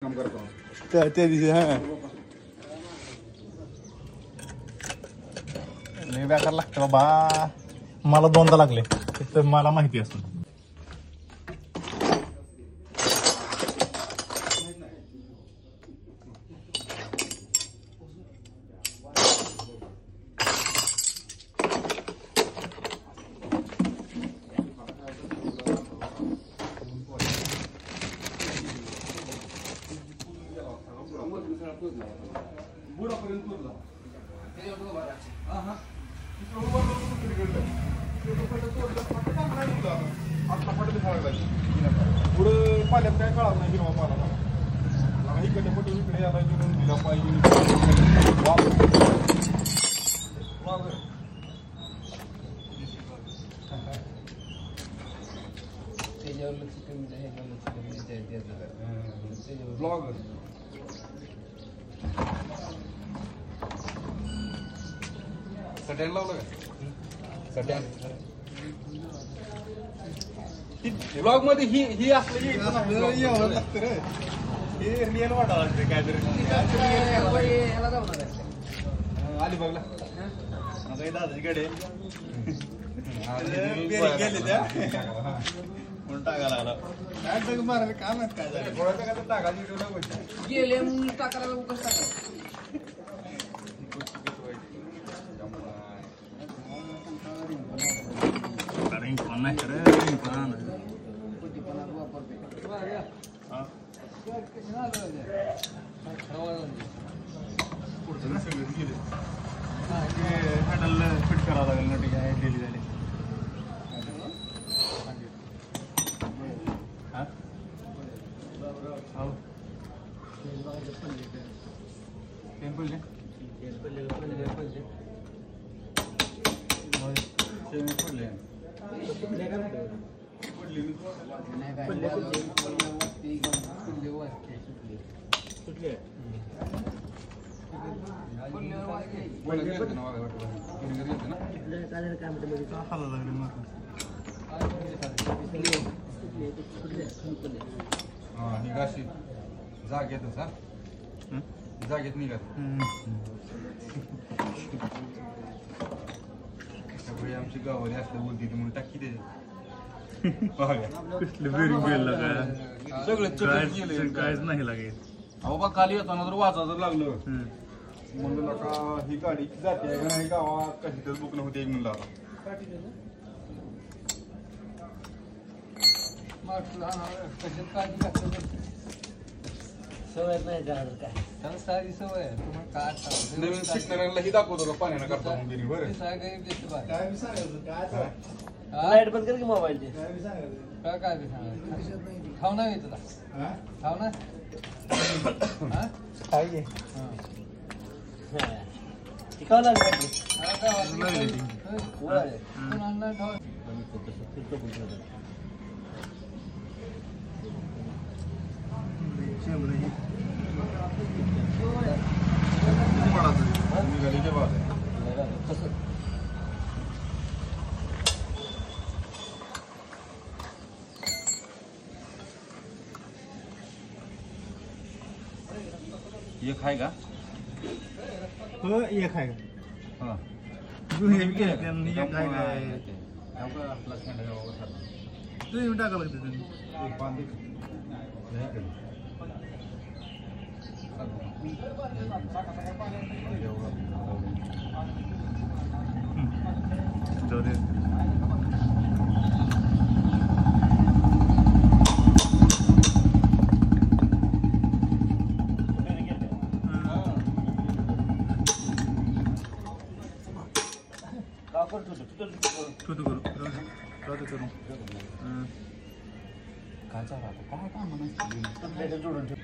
त्या दिवशी हा लय बेकार लागतं बाबा. मला दोनदा लागले तर मला माहिती असतं. पुढे पाल्यात काय कळालं नाही हिरवा पाला इकडे मोठे इकडे याला घेऊन दिला पाहिजे. ब्लॉगर सट्यान लावलं का सट्यान ब्लॉग मध्ये ही असलं एवढं लागतं रे. हे रिअल वाटा लागते काहीतरी अलिबागला काही दादाजीकडे गेले त्या म्हणून टाकायला लागला. काय सगळं मारायला काम आहे काय झालं गोळ्याचा का टाकायची गेले म्हणून टाकायला उगाच टाकायला. पुढचं ना सगळं गेले हँडल फिट करावं लागेल ना. ठीक आहे डेली झाली निघाशी जागेतच हा जागेत निघत सगळे आमची गावाली असलं बोलते म्हणून टाकी दे. सगळं कायच नाही लागेल. अहो बा खाली येताना जर वाचा जर लागलं म्हणलं का ही गाडी जाते का नाही गावात कशी तर बुक नव्हती म्हणला. सवय नाही काय सारी सवय नवीन शिकणाऱ्यांना ही दाखवतो का पाण्यानं करता बरं लाईट बंद कर की मोबाईलची. काय बी सांगायचं खाऊ ना येत खाऊ ना शिकावं लागलं एक आहे का हो एक आहे हा तुम्ही टाकावं लागतं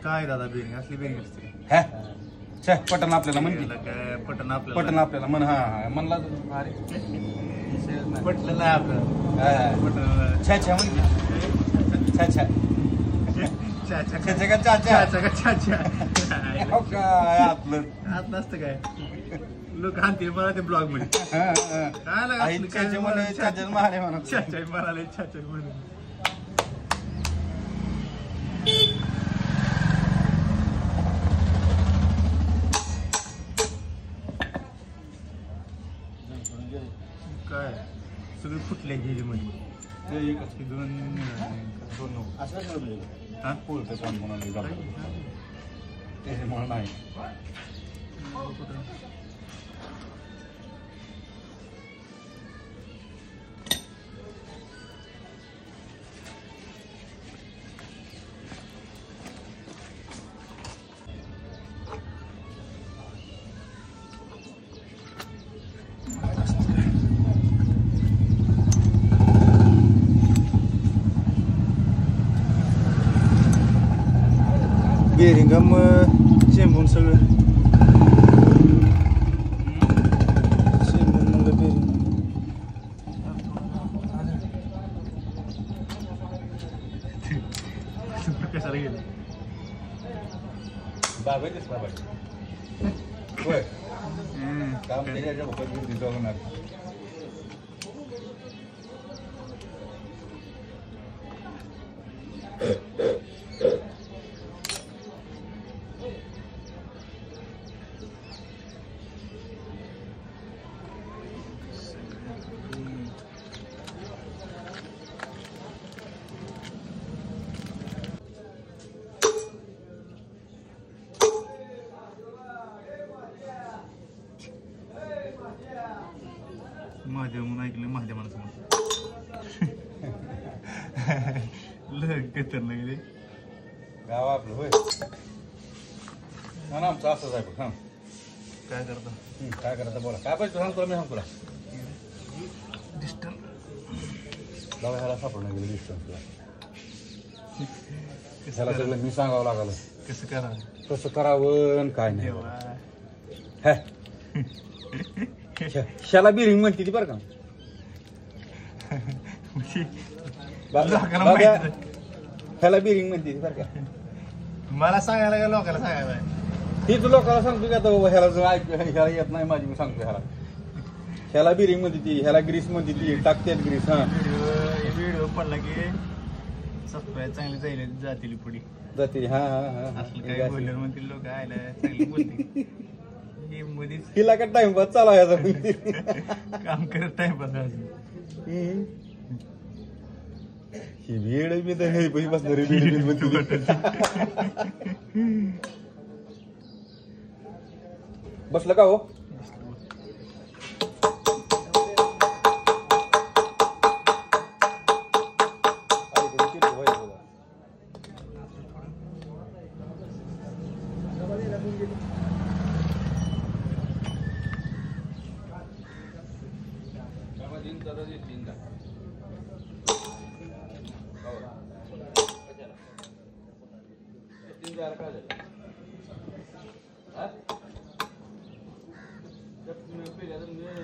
काय दादा बेरिंग असली बेरिंग असते पटन आपल्याला म्हण काय पटन आपल्याला म्हण हा म्हणला पटलं नाही आपलं पटन छा छा म्हण छा छा आपलं आत नसतं काय लोक आणते मला ते ब्लॉग मध्ये म्हणाले कुठल्या ह्याच्यामध्ये ते एकच की दोन नको असं ठरवलं हा पुढचं कोण म्हणाले त्याच्यामुळे नाही बेरिंगम चेंबून सगळं चेंबून म्हणलं बेरिंग कशाला गेलं बाबाच बाबा होय काम त्याच्या भोकत जाणार महादेव म्हणून ऐकलं महादेवानं समोर लग खतरनाक रे गाव आपलं होय ना आमचं असंच आहे बघ हां काय करता काय करायचं बोला काय पाहिजे सांगतो मी सांगतो तुला डिस्टन्स दवाखान्याला सापडणं गेलं डिस्टन्सला ह्याला सगळं मी सांगावं लागलं कसं करा कसं करावं आणि काय नाही देवा हॅ ह्याला बिरिंग म्हणते ती बरं का लोकांना माहिती ह्याला बिरिंग म्हणते ती बरं का मला सांगायला का लोकांना सांगायला तीच लोकांना सांगतो की आता बाबा ह्याला जर ऐक ह्याला येत नाही माझी मी सांगतो ह्याला बिरिंग म्हणते ती ह्याला ग्रीस म्हणते ती टाकते ग्रीस हा व्हिडिओ पडला की सबस्क्राईब चांगली जाईल जातील पुढे जाते हा हा हा असलं काय बोलल्यावर म्हणतील लोक आयला चांगली बोलते हे मध्येच हिला का टाइमपास चालू आहे याचा काम करत टाइमपास ही वेळ मी तर हे बस बसणार बसलं का हो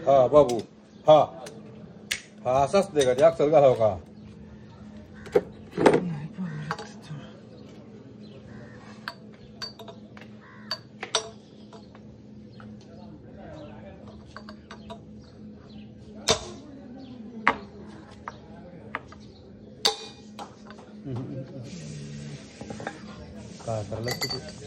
हा बाबू हा हा असं असते का ते अक्षर घालावं का काय करायला लागतं ते?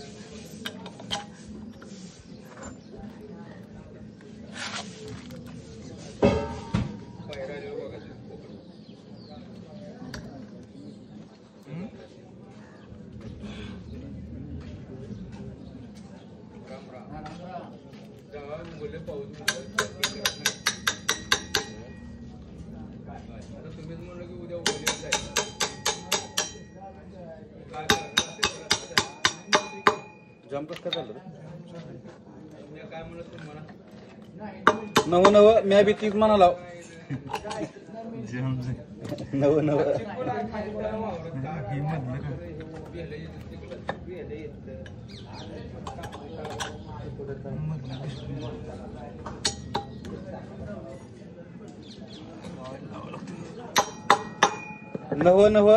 जंप कसं काय चाललं नव नव म्या बी तीच म्हणाला नव नव नव नव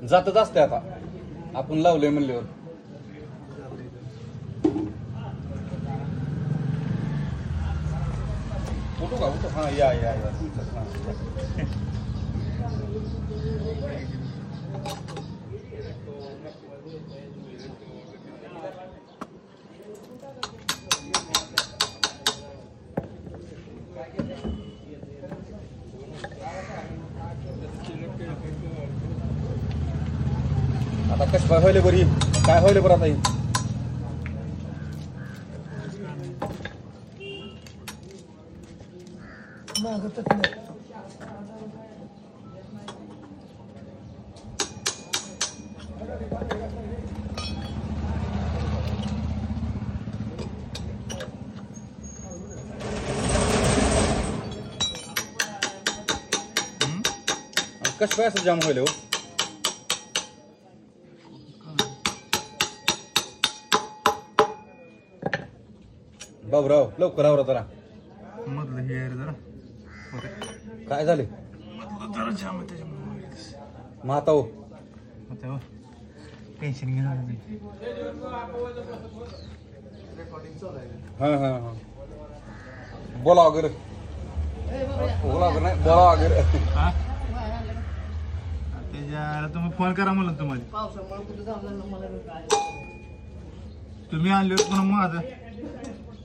जातच असते आता आपण लावलंय म्हणल्यावर उठू का उठू हा या या या आता कसं काय व्हायला बरी काय व्हायला बरं आता ही कसं काय असं जाम व्हायला हो बाबूराव लवकर आवरा जरा मधलं हे आहे रे जरा काय झाले मधलं जरा जाम आहे त्याच्यामुळे महाता हो टेन्शन घेणार नाही हा हा हा बोला वगैरे बोला वगैरे नाही बोला वगैरे हा त्याच्या तुम्ही फोन करा म्हणलं तुम्हाला तुम्ही आणले होते म्हणून माझं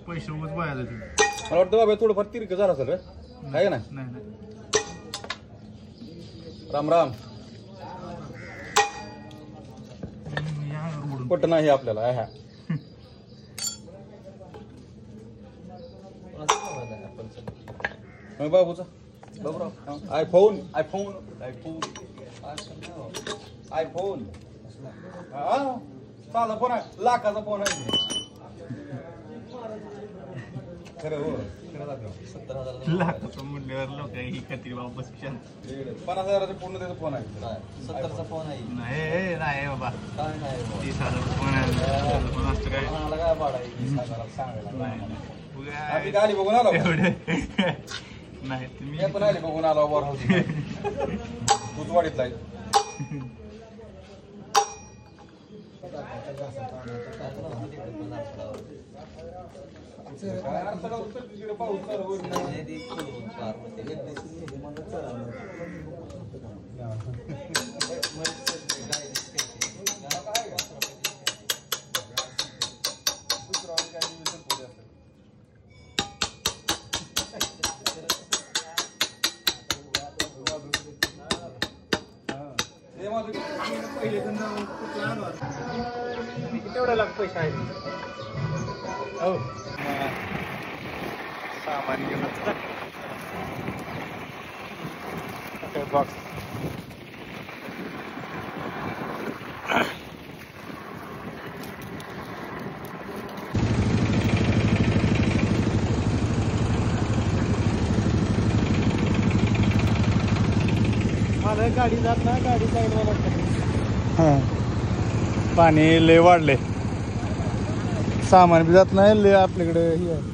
पैसे उगाच बाहेर तुम्ही मला वाटतं बाबा थोडंफार तिरकं झालं असेल रे आहे ना नाही नाही राम राम या उडून पट नाही आपल्याला ह्या बाबूचा Baburao iPhone iPhone iPhone iPhone हा साधा फोन आहे लाखाचा फोन आहे खरं हो खरं लाखाचं म्हणल्यावर लोक ही खात्री बाबा बस शांत 50,000चा पूर्ण त्याचा फोन आहे 70चा फोन आहे नाही नाही बाबा काय नाही बाबा. 30,000 फोन आहे फोन असतं काय कोणाला काय पाडायचं 20,000 सांगायला आम्ही गाडी बघून आलो एवढे नाही मी तुम्ही पण आली बघून आलो वर बुधवाडीतला आहे काय अर्थ नव्हतं तिकडे पाऊस चालू होईल. नाही, ती खोलून पार होते. एक दिवशी ते म्हणलं चला तेवढा लाख पैसे आहेत हो सामान घेऊन बॉक्स मला गाडी जात ना गाडी साईडला पाणी लय वाढले सामान बी जात नाही लय आपल्याकडे हे आहे